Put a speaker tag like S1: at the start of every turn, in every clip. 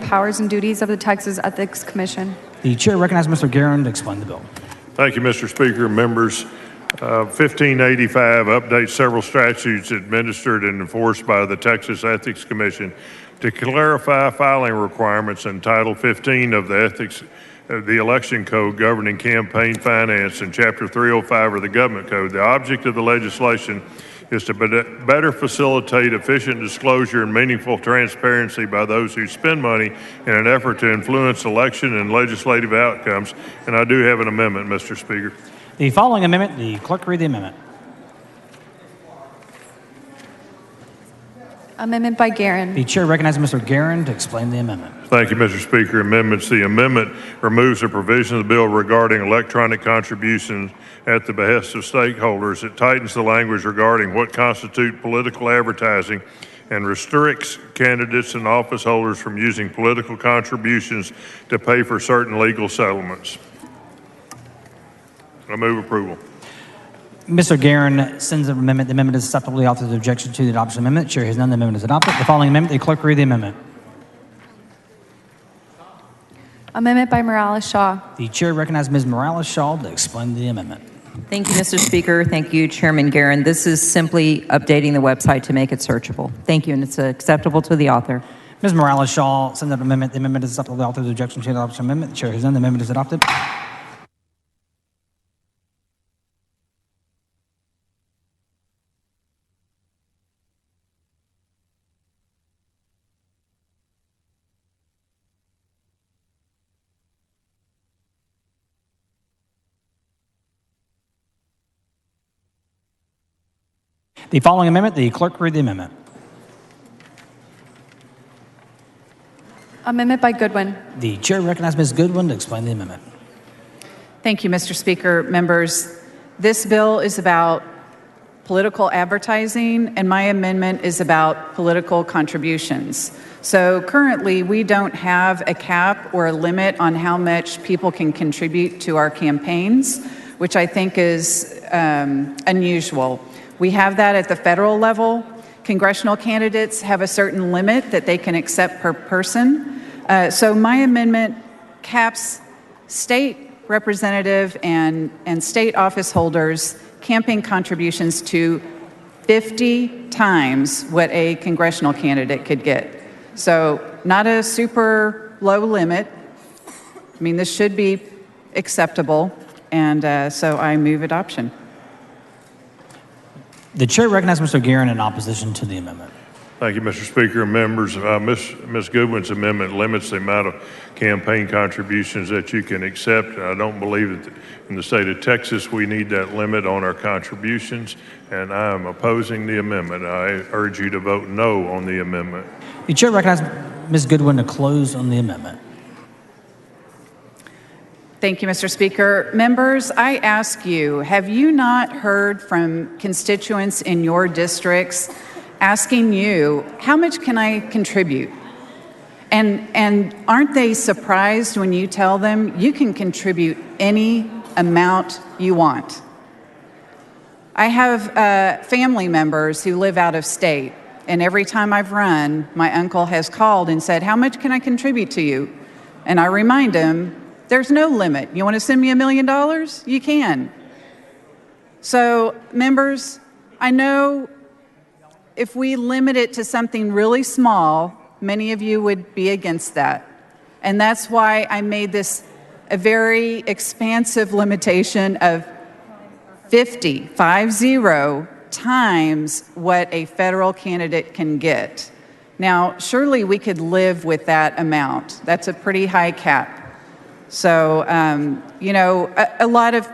S1: powers and duties of the Texas Ethics Commission.
S2: The chair recognizes Mr. Guerin to explain the bill.
S3: Thank you, Mr. Speaker. Members, 1585 updates several statutes administered and enforced by the Texas Ethics Commission to clarify filing requirements in Title 15 of the Election Code governing campaign finance and Chapter 305 of the Government Code. The object of the legislation is to better facilitate efficient disclosure and meaningful transparency by those who spend money in an effort to influence election and legislative outcomes. And I do have an amendment, Mr. Speaker.
S2: The following amendment, the clerk read the amendment.
S1: Amendment by Guerin.
S2: The chair recognizes Mr. Guerin to explain the amendment.
S3: Thank you, Mr. Speaker. Amendments. The amendment removes a provision of the bill regarding electronic contributions at the behest of stakeholders. It tightens the language regarding what constitutes political advertising and restricts candidates and office holders from using political contributions to pay for certain legal settlements. I move approval.
S2: Mr. Guerin sends an amendment. The amendment is acceptable. The author's objection to the adoption of the amendment. Chair has none. The amendment is adopted. The following amendment, the clerk read the amendment.
S1: Amendment by Morales-Shaw.
S2: The chair recognizes Ms. Morales-Shaw to explain the amendment.
S4: Thank you, Mr. Speaker. Thank you, Chairman Guerin. This is simply updating the website to make it searchable. Thank you, and it's acceptable to the author.
S2: Ms. Morales-Shaw sends an amendment. The amendment is acceptable. The author's objection to the adoption of the amendment. The chair has none. The amendment is adopted. The following amendment, the clerk read the amendment.
S1: Amendment by Goodwin.
S2: The chair recognizes Ms. Goodwin to explain the amendment.
S5: Thank you, Mr. Speaker. Members, this bill is about political advertising, and my amendment is about political contributions. So currently, we don't have a cap or a limit on how much people can contribute to our campaigns, which I think is unusual. We have that at the federal level. Congressional candidates have a certain limit that they can accept per person. So my amendment caps state representative and state office holders' campaign contributions to 50 times what a congressional candidate could get. So not a super low limit. I mean, this should be acceptable, and so I move adoption.
S2: The chair recognizes Mr. Guerin in opposition to the amendment.
S3: Thank you, Mr. Speaker. Members, Ms. Goodwin's amendment limits the amount of campaign contributions that you can accept. I don't believe that in the state of Texas we need that limit on our contributions, and I am opposing the amendment. I urge you to vote no on the amendment.
S2: The chair recognizes Ms. Goodwin to close on the amendment.
S5: Thank you, Mr. Speaker. Members, I ask you, have you not heard from constituents in your districts asking you, how much can I contribute? And aren't they surprised when you tell them you can contribute any amount you want? I have family members who live out of state, and every time I've run, my uncle has called and said, how much can I contribute to you? And I remind him, there's no limit. You want to send me $1 million? You can. So, members, I know if we limit it to something really small, many of you would be against that. And that's why I made this a very expansive limitation of 50 times what a federal candidate can get. Now, surely we could live with that amount. That's a pretty high cap. So, you know, a lot of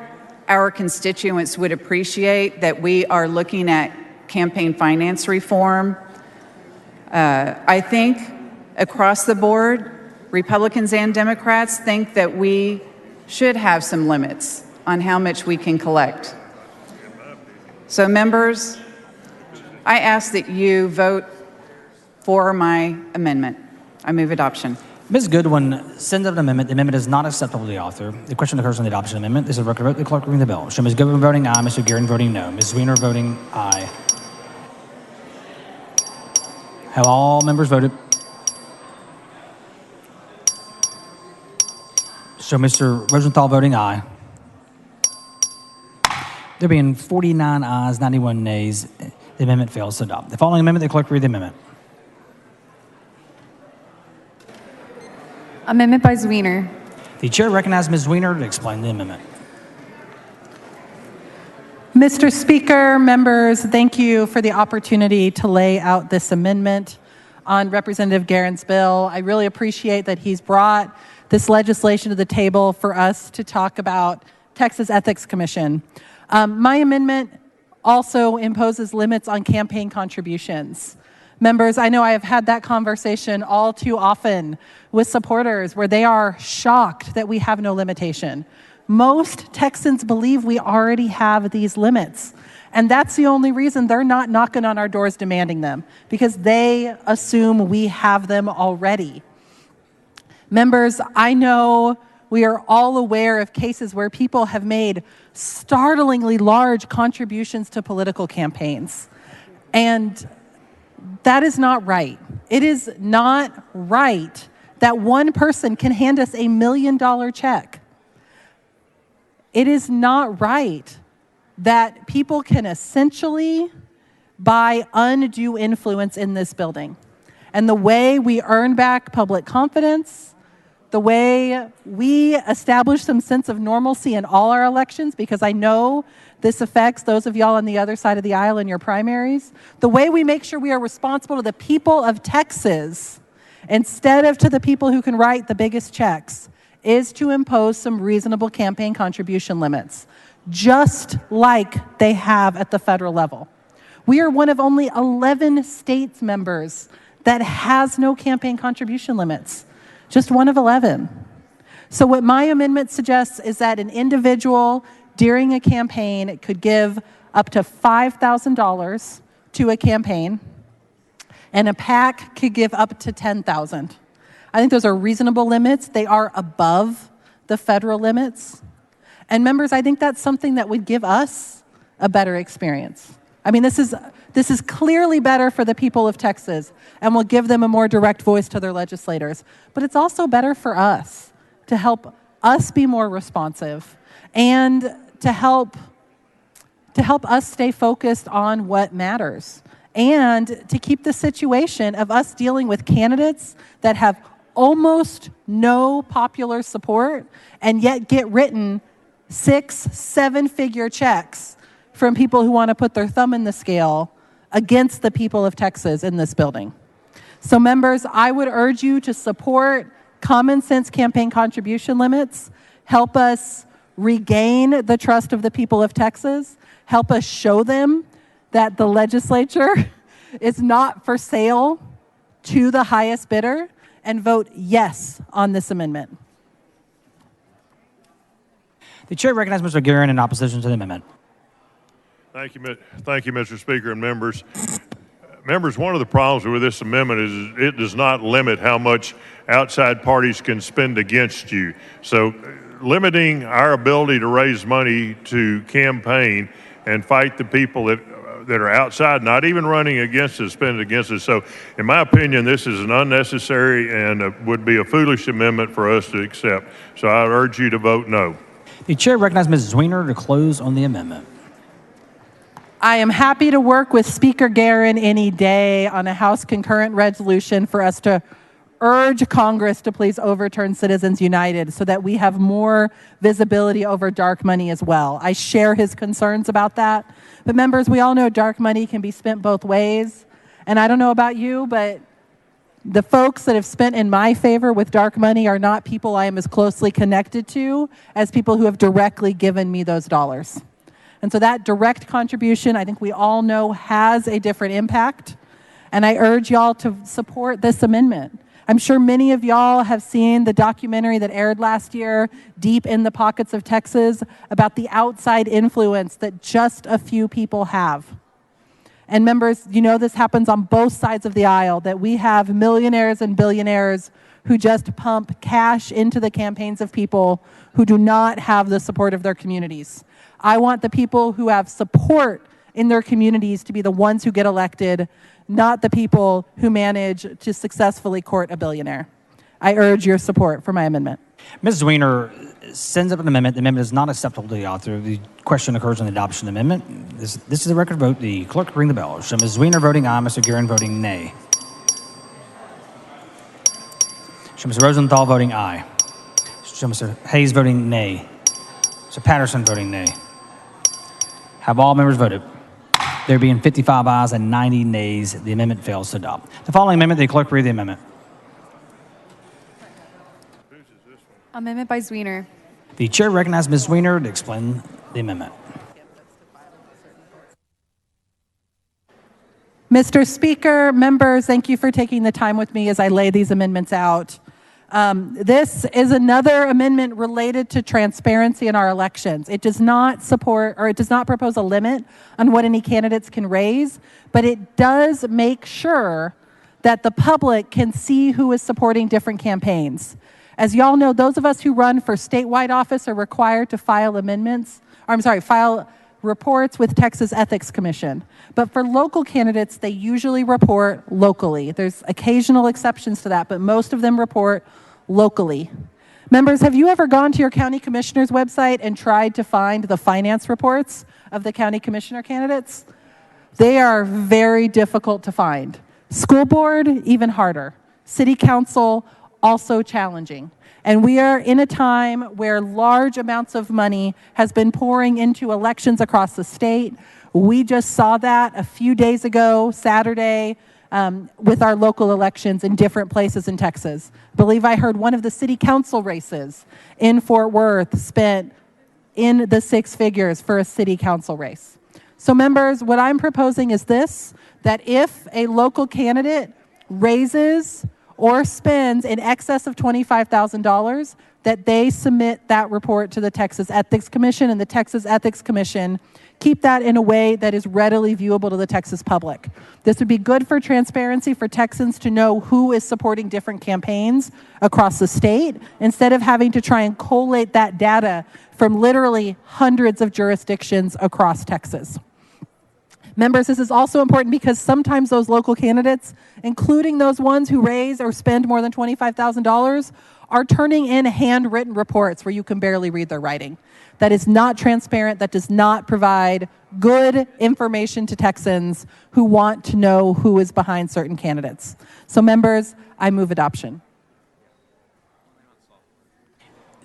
S5: our constituents would appreciate that we are looking at campaign finance reform. I think across the board, Republicans and Democrats think that we should have some limits on how much we can collect. So, members, I ask that you vote for my amendment. I move adoption.
S2: Ms. Goodwin sends up an amendment. The amendment is not acceptable to the author. The question occurs on the adoption amendment. This is a record vote. The clerk reading the bill. Show Ms. Goodwin voting aye, Mr. Guerin voting no. Ms. Weiner voting aye. Have all members voted? Show Mr. Rosenthal voting aye. There being 49 ayes, 91 nays, the amendment fails to adopt. The following amendment, the clerk read the amendment.
S1: Amendment by Zwiener.
S2: The chair recognizes Ms. Weiner to explain the amendment.
S6: Mr. Speaker, members, thank you for the opportunity to lay out this amendment on Representative Guerin's bill. I really appreciate that he's brought this legislation to the table for us to talk about Texas Ethics Commission. My amendment also imposes limits on campaign contributions. Members, I know I have had that conversation all too often with supporters where they are shocked that we have no limitation. Most Texans believe we already have these limits. And that's the only reason they're not knocking on our doors demanding them, because they assume we have them already. Members, I know we are all aware of cases where people have made startlingly large contributions to political campaigns. And that is not right. It is not right that one person can hand us $1 million check. It is not right that people can essentially buy undue influence in this building. And the way we earn back public confidence, the way we establish some sense of normalcy in all our elections, because I know this affects those of y'all on the other side of the aisle in your primaries, the way we make sure we are responsible to the people of Texas instead of to the people who can write the biggest checks is to impose some reasonable campaign contribution limits, just like they have at the federal level. We are one of only 11 states, members, that has no campaign contribution limits. Just one of 11. So what my amendment suggests is that an individual during a campaign could give up to $5,000 to a campaign, and a PAC could give up to $10,000. I think those are reasonable limits. They are above the federal limits. And members, I think that's something that would give us a better experience. I mean, this is clearly better for the people of Texas and will give them a more direct voice to their legislators. But it's also better for us to help us be more responsive and to help us stay focused on what matters, and to keep the situation of us dealing with candidates that have almost no popular support and yet get written 6-7-figure checks from people who want to put their thumb in the scale against the people of Texas in this building. So members, I would urge you to support common sense campaign contribution limits, help us regain the trust of the people of Texas, help us show them that the legislature is not for sale to the highest bidder, and vote yes on this amendment.
S2: The chair recognizes Mr. Guerin in opposition to the amendment.
S3: Thank you, Mr. Speaker and members. Members, one of the problems with this amendment is it does not limit how much outside parties can spend against you. So limiting our ability to raise money to campaign and fight the people that are outside, not even running against us, spending against us. So in my opinion, this is an unnecessary and would be a foolish amendment for us to accept. So I urge you to vote no.
S2: The chair recognizes Ms. Zwiener to close on the amendment.
S6: I am happy to work with Speaker Guerin any day on a House concurrent resolution for us to urge Congress to please overturn Citizens United so that we have more visibility over dark money as well. I share his concerns about that. But members, we all know dark money can be spent both ways. And I don't know about you, but the folks that have spent in my favor with dark money are not people I am as closely connected to as people who have directly given me those dollars. And so that direct contribution, I think we all know, has a different impact. And I urge y'all to support this amendment. I'm sure many of y'all have seen the documentary that aired last year, Deep in the Pockets of Texas, about the outside influence that just a few people have. And members, you know this happens on both sides of the aisle, that we have millionaires and billionaires who just pump cash into the campaigns of people who do not have the support of their communities. I want the people who have support in their communities to be the ones who get elected, not the people who manage to successfully court a billionaire. I urge your support for my amendment.
S2: Ms. Weiner sends up an amendment. The amendment is not acceptable to the author. The question occurs on the adoption of the amendment. This is a record vote. The clerk will ring the bell. Show Ms. Weiner voting aye, Mr. Guerin voting nay. Show Mr. Rosenthal voting aye. Show Mr. Hayes voting nay. Mr. Patterson voting nay. Have all members voted? There being 55 ayes and 90 nays, the amendment fails to adopt. The following amendment, the clerk will read the amendment.
S1: Amendment by Zwiener.
S2: The chair recognizes Ms. Weiner to explain the amendment.
S6: Mr. Speaker, members, thank you for taking the time with me as I lay these amendments out. This is another amendment related to transparency in our elections. It does not support, or it does not propose a limit on what any candidates can raise, but it does make sure that the public can see who is supporting different campaigns. As y'all know, those of us who run for statewide office are required to file file reports with Texas Ethics Commission. But for local candidates, they usually report locally. There's occasional exceptions to that, but most of them report locally. Members, have you ever gone to your county commissioner's website and tried to find the finance reports of the county commissioner candidates? They are very difficult to find. School board, even harder. City council, also challenging. And we are in a time where large amounts of money has been pouring into elections across the state. We just saw that a few days ago, Saturday, with our local elections in different places in Texas. I believe I heard one of the city council races in Fort Worth spent in the six figures for a city council race. So members, what I'm proposing is this, that if a local candidate raises or spends in excess of $25,000, that they submit that report to the Texas Ethics Commission, and the Texas Ethics Commission keep that in a way that is readily viewable to the Texas public. This would be good for transparency for Texans to know who is supporting different campaigns across the state, instead of having to try and collate that data from literally hundreds of jurisdictions across Texas. Members, this is also important because sometimes those local candidates, including those ones who raise or spend more than $25,000, are turning in handwritten reports where you can barely read their writing. That is not transparent. That does not provide good information to Texans who want to know who is behind certain candidates. So members, I move adoption.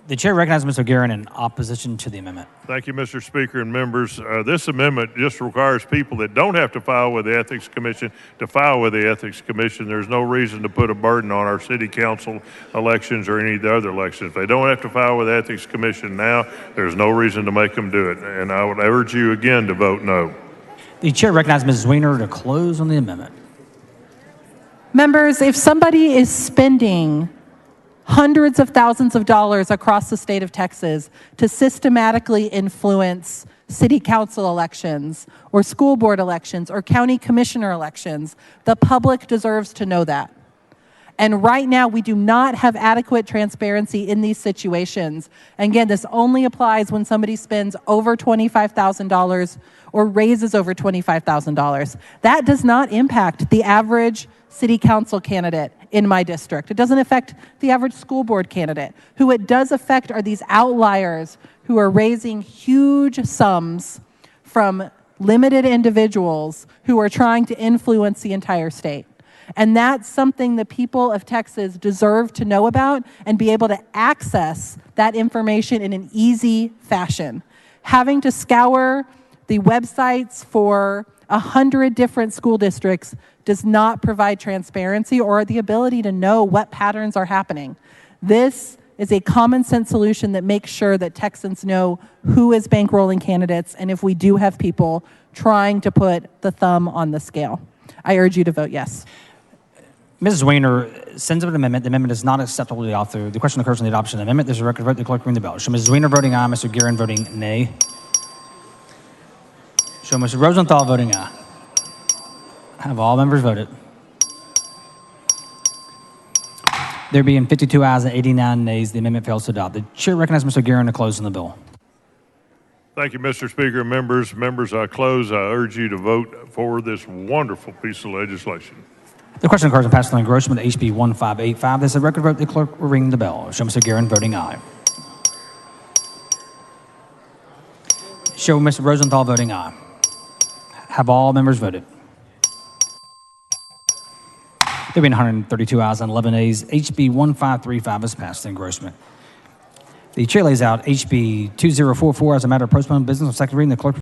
S2: The chair recognizes Mr. Guerin in opposition to the amendment.
S3: Thank you, Mr. Speaker and members. This amendment just requires people that don't have to file with the Ethics Commission to file with the Ethics Commission. There's no reason to put a burden on our city council elections or any of the other elections. If they don't have to file with the Ethics Commission now, there's no reason to make them do it. And I would urge you again to vote no.
S2: The chair recognizes Ms. Weiner to close on the amendment.
S6: Members, if somebody is spending hundreds of thousands of dollars across the state of Texas to systematically influence city council elections or school board elections or county commissioner elections, the public deserves to know that. And right now, we do not have adequate transparency in these situations. And again, this only applies when somebody spends over $25,000 or raises over $25,000. That does not impact the average city council candidate in my district. It doesn't affect the average school board candidate. Who it does affect are these outliers who are raising huge sums from limited individuals who are trying to influence the entire state. And that's something the people of Texas deserve to know about and be able to access that information in an easy fashion. Having to scour the websites for 100 different school districts does not provide transparency or the ability to know what patterns are happening. This is a common sense solution that makes sure that Texans know who is bankrolling candidates and if we do have people trying to put the thumb on the scale. I urge you to vote yes.
S2: Mrs. Weiner sends up an amendment. The amendment is not acceptable to the author. The question occurs on the adoption of the amendment. There's a record vote. The clerk will ring the bell. Show Mrs. Weiner voting aye, Mr. Guerin voting nay. Show Mr. Rosenthal voting aye. Have all members voted? There being 52 ayes and 89 nays, the amendment fails to adopt. The chair recognizes Mr. Guerin to close on the bill.
S3: Thank you, Mr. Speaker and members. Members, I close. I urge you to vote for this wonderful piece of legislation.
S2: The question occurs in passing on engrossment of HB 1585. This is a record vote. The clerk will ring the bell. Show Mr. Guerin voting aye. Show Mr. Rosenthal voting aye. Have all members voted? There being 132 ayes and 11 nays, HB 1535 is passed in engrossment. The chair lays out HB 2044 as a matter of postponed business on second reading. The clerk